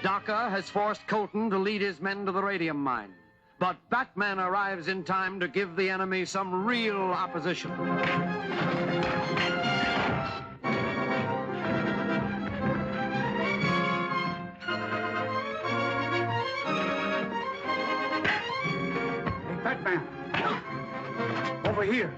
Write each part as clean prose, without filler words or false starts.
Docker has forced Colton to lead his men to the radium mine. But Batman arrives in time to give the enemy some real opposition. Hey, Batman. Over here.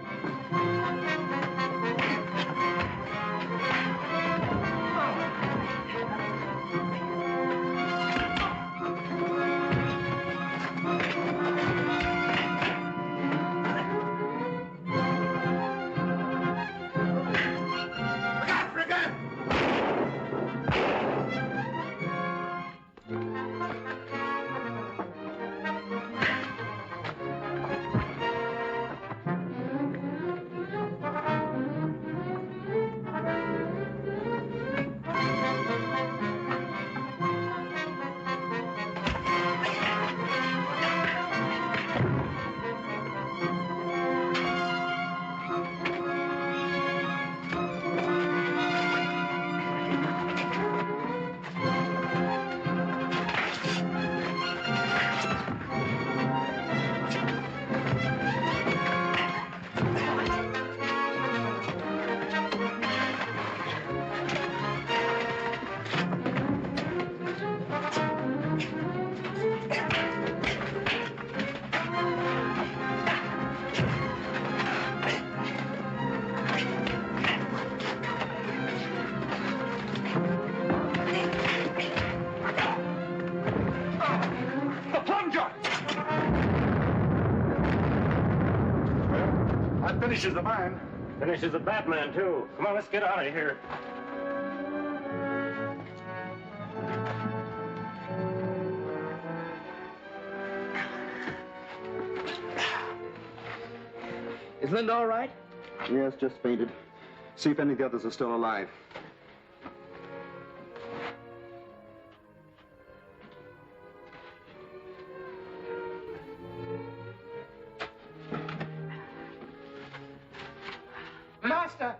Finishes the mine. Finishes the Batman, too. Come on, let's get out of here. Is Linda all right? Yes, just fainted. See if any of the others are still alive.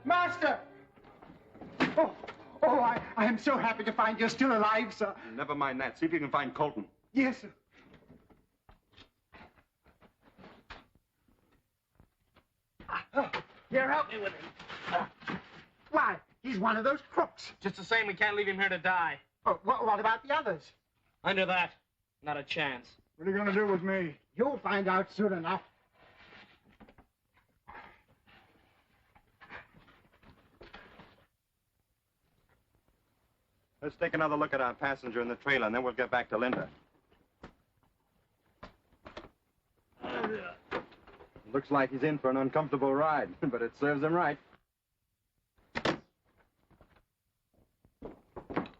Master! Oh, I am so happy to find you're still alive, sir. Never mind that. See if you can find Colton. Yes, sir. Here, help me with him. Why, he's one of those crooks. Just the same, we can't leave him here to die. Oh, what about the others? Under that, not a chance. What are you going to do with me? You'll find out soon enough. Let's take another look at our passenger in the trailer, and then we'll get back to Linda. Looks like he's in for an uncomfortable ride, but it serves him right.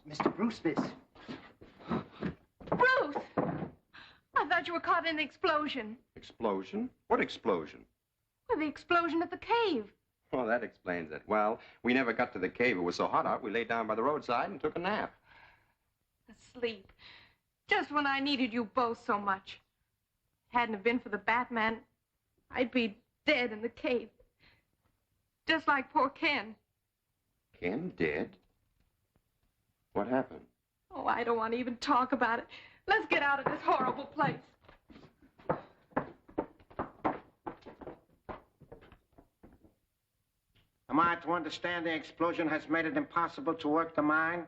Mr. Bruce, this. Bruce! I thought you were caught in the explosion. Explosion? What explosion? Well, the explosion at the cave. Oh, that explains it. Well, we never got to the cave. It was so hot out, we laid down by the roadside and took a nap. Asleep. Just when I needed you both so much. Hadn't it been for the Batman, I'd be dead in the cave. Just like poor Ken. Ken dead? What happened? Oh, I don't want to even talk about it. Let's get out of this horrible place. Am I to understand the explosion has made it impossible to work the mine?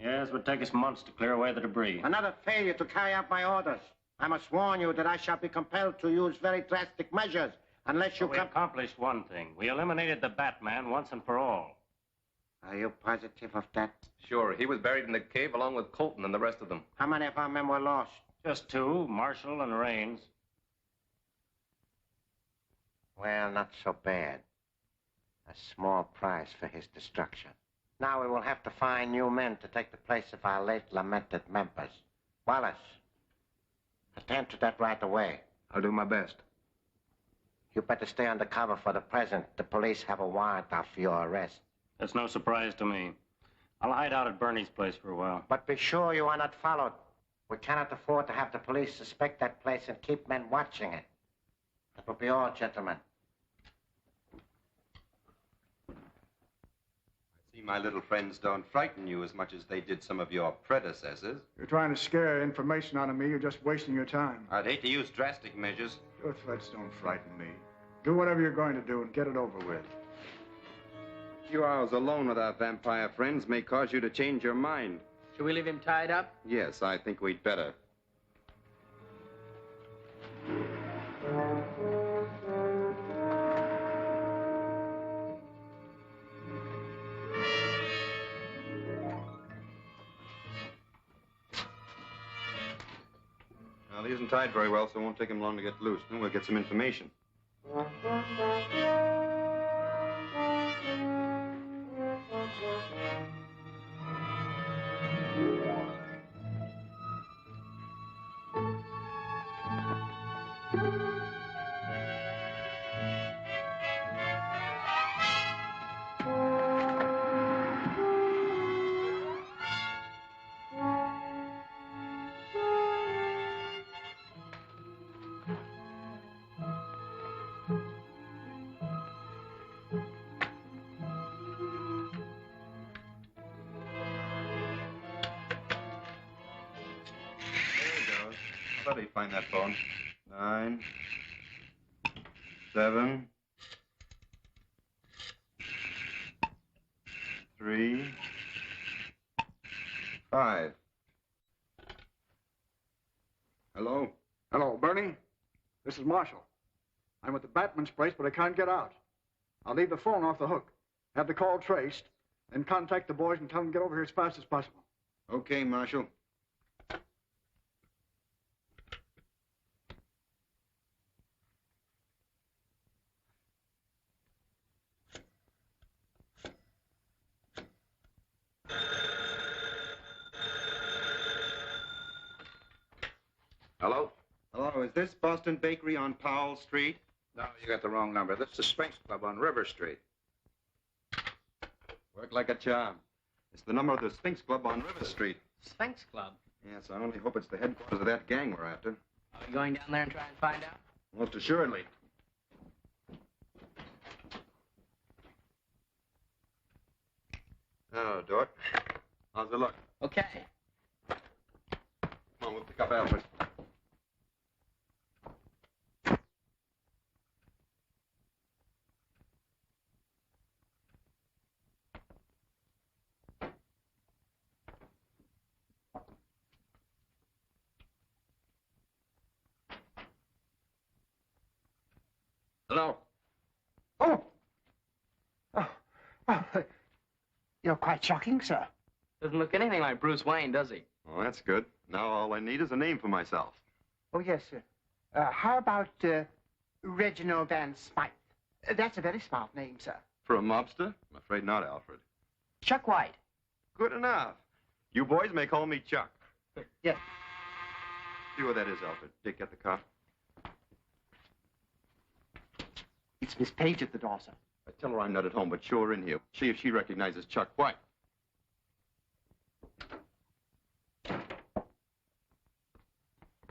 Yes, it would take us months to clear away the debris. Another failure to carry out my orders. I must warn you that I shall be compelled to use very drastic measures Unless you We come... accomplished one thing. We eliminated the Batman once and for all. Are you positive of that? Sure, he was buried in the cave along with Colton and the rest of them. How many of our men were lost? Just two, Marshall and Raines. Well, not so bad. A small price for his destruction. Now we will have to find new men to take the place of our late lamented members. Wallace, attend to that right away. I'll do my best. You better stay undercover for the present. The police have a warrant out for your arrest. That's no surprise to me. I'll hide out at Bernie's place for a while. But be sure you are not followed. We cannot afford to have the police suspect that place and keep men watching it. That will be all, gentlemen. I see my little friends don't frighten you as much as they did some of your predecessors. You're trying to scare information out of me. You're just wasting your time. I'd hate to use drastic measures. Your threats don't frighten me. Do whatever you're going to do and get it over with. A few hours alone with our vampire friends may cause you to change your mind. Should we leave him tied up? Yes, I think we'd better. Well, he isn't tied very well, so it won't take him long to get loose. Then we'll get some information. How do you find that phone? 9, 7, 3, 5. Hello? Hello, Bernie. This is Marshall. I'm at the Batman's place, but I can't get out. I'll leave the phone off the hook, have the call traced, then contact the boys and tell them to get over here as fast as possible. Okay, Marshal. Hello? Hello, is this Boston Bakery on Powell Street? No, you got the wrong number. This is Spinx Club on River Street. Work like a charm. It's the number of the Spinx Club on River Street. Spinx Club. Yes, I only hope it's the headquarters of that gang we're after. Are we going down there and try and find out? Most assuredly. Now, Dort. How's the look? Okay. Come on, we'll pick up Alfred. Hello? Oh! Oh, you're quite shocking, sir. Doesn't look anything like Bruce Wayne, does he? Well, that's good. Now all I need is a name for myself. Oh, yes, sir. How about Reginald Van Smythe? That's a very smart name, sir. For a mobster? I'm afraid not, Alfred. Chuck White. Good enough. You boys may call me Chuck. Yes. See where that is, Alfred. Dick, get the car. It's Miss Page at the door, sir. Tell her I'm not at home, but show her in here. See if she recognizes Chuck White.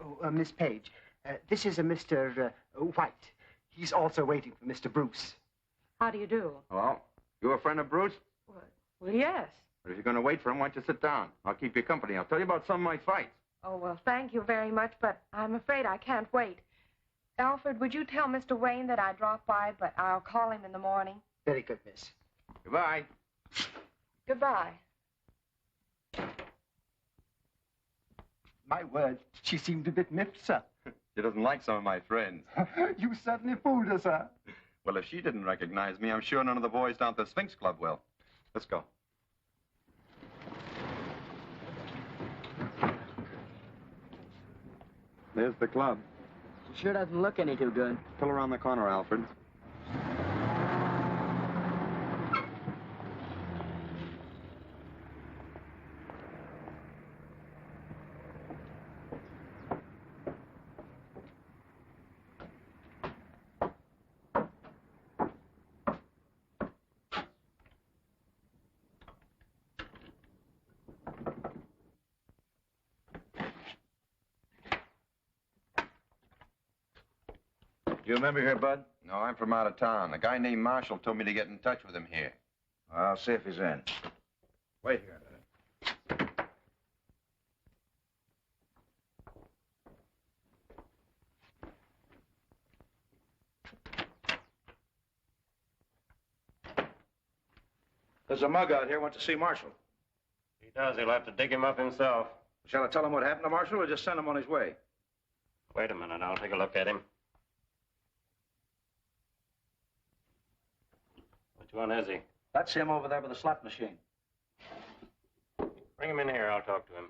Oh, Miss Page, this is a Mr. White. He's also waiting for Mr. Bruce. How do you do? Well, you a friend of Bruce? Well, yes. But if you're going to wait for him, why don't you sit down? I'll keep you company. I'll tell you about some of my fights. Oh, well, thank you very much, but I'm afraid I can't wait. Alfred, would you tell Mr. Wayne that I dropped by, but I'll call him in the morning? Very good, miss. Goodbye. Goodbye. My word, she seemed a bit miffed, sir. She doesn't like some of my friends. You certainly fooled us, sir. Well, if she didn't recognize me, I'm sure none of the boys down at the Spinx Club will. Let's go. There's the club. Sure doesn't look any too good. Pull around the corner, Alfred. You remember here, Bud? No, I'm from out of town. A guy named Marshall told me to get in touch with him here. I'll see if he's in. Wait here a minute. There's a mug out here wants to see Marshall. He does. He'll have to dig him up himself. Shall I tell him what happened to Marshall or just send him on his way? Wait a minute. I'll take a look at him. Which one is he? That's him over there by the slot machine. Bring him in here. I'll talk to him.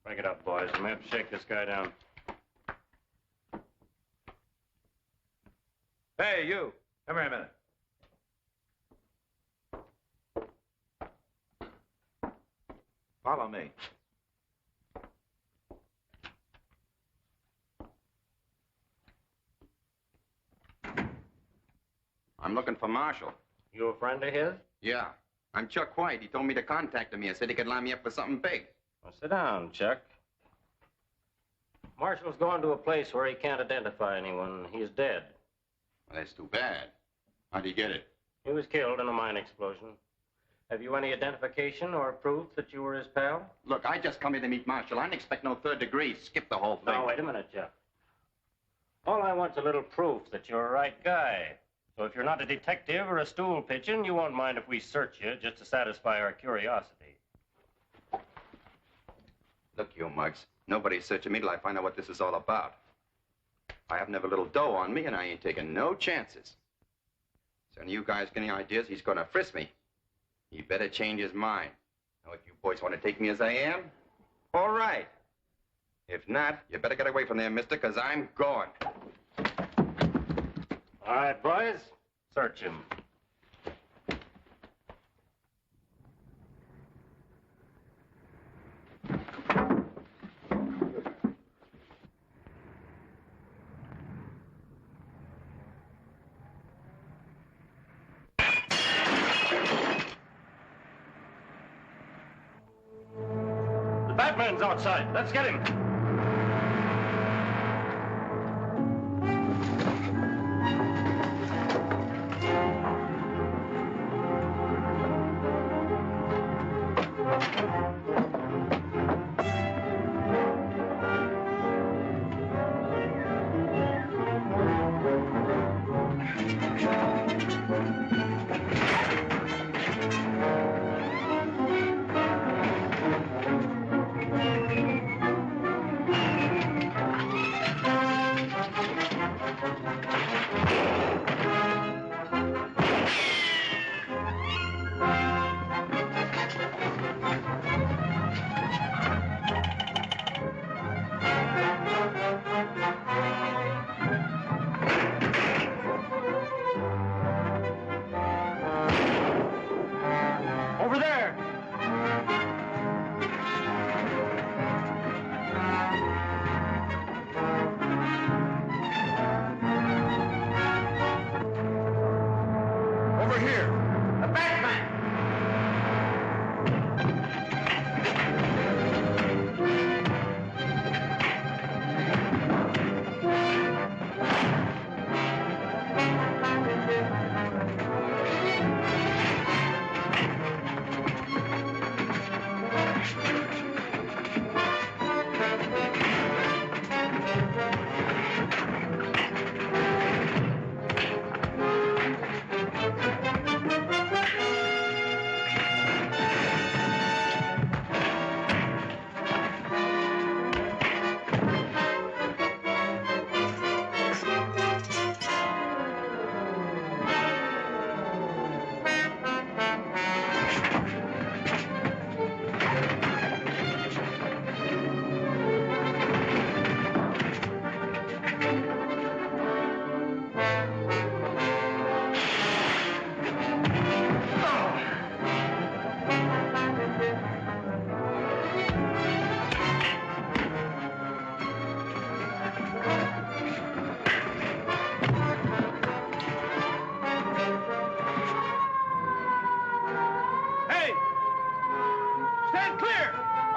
Break it up, boys. We may have to shake this guy down. Hey, you. Come here a minute. Follow me. I'm looking for Marshall. You a friend of his? Yeah. I'm Chuck White. He told me to contact him here. Said he could line me up for something big. Well, sit down, Chuck. Marshall's going to a place where he can't identify anyone. He's dead. Well, that's too bad. How'd he get it? He was killed in a mine explosion. Have you any identification or proof that you were his pal? Look, I just come here to meet Marshall. I didn't expect no third degree. Skip the whole thing. Now, wait a minute, Chuck. All I want's a little proof that you're a right guy. So if you're not a detective or a stool pigeon, you won't mind if we search you just to satisfy our curiosity. Look, you mugs. Nobody's searching me till I find out what this is all about. I have never little dough on me, and I ain't taking no chances. So any of you guys get any ideas, he's gonna frisk me. He better change his mind. Now, if you boys want to take me as I am, all right. If not, you better get away from there, mister, because I'm gone. All right, boys. Search him. The Batman's outside. Let's get him. Over there! Over here! The Batman!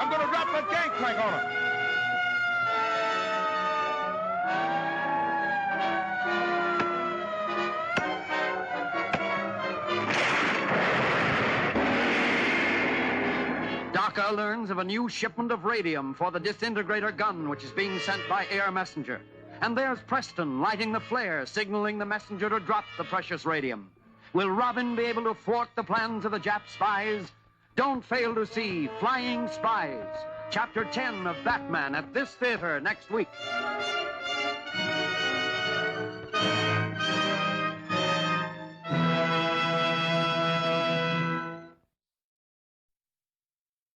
I'm going to drop that gangplank on him. Daka learns of a new shipment of radium for the disintegrator gun, which is being sent by air messenger. And there's Preston lighting the flare, signaling the messenger to drop the precious radium. Will Robin be able to thwart the plans of the Jap spies? Don't fail to see Flying Spies, Chapter 10 of Batman at this theater next week.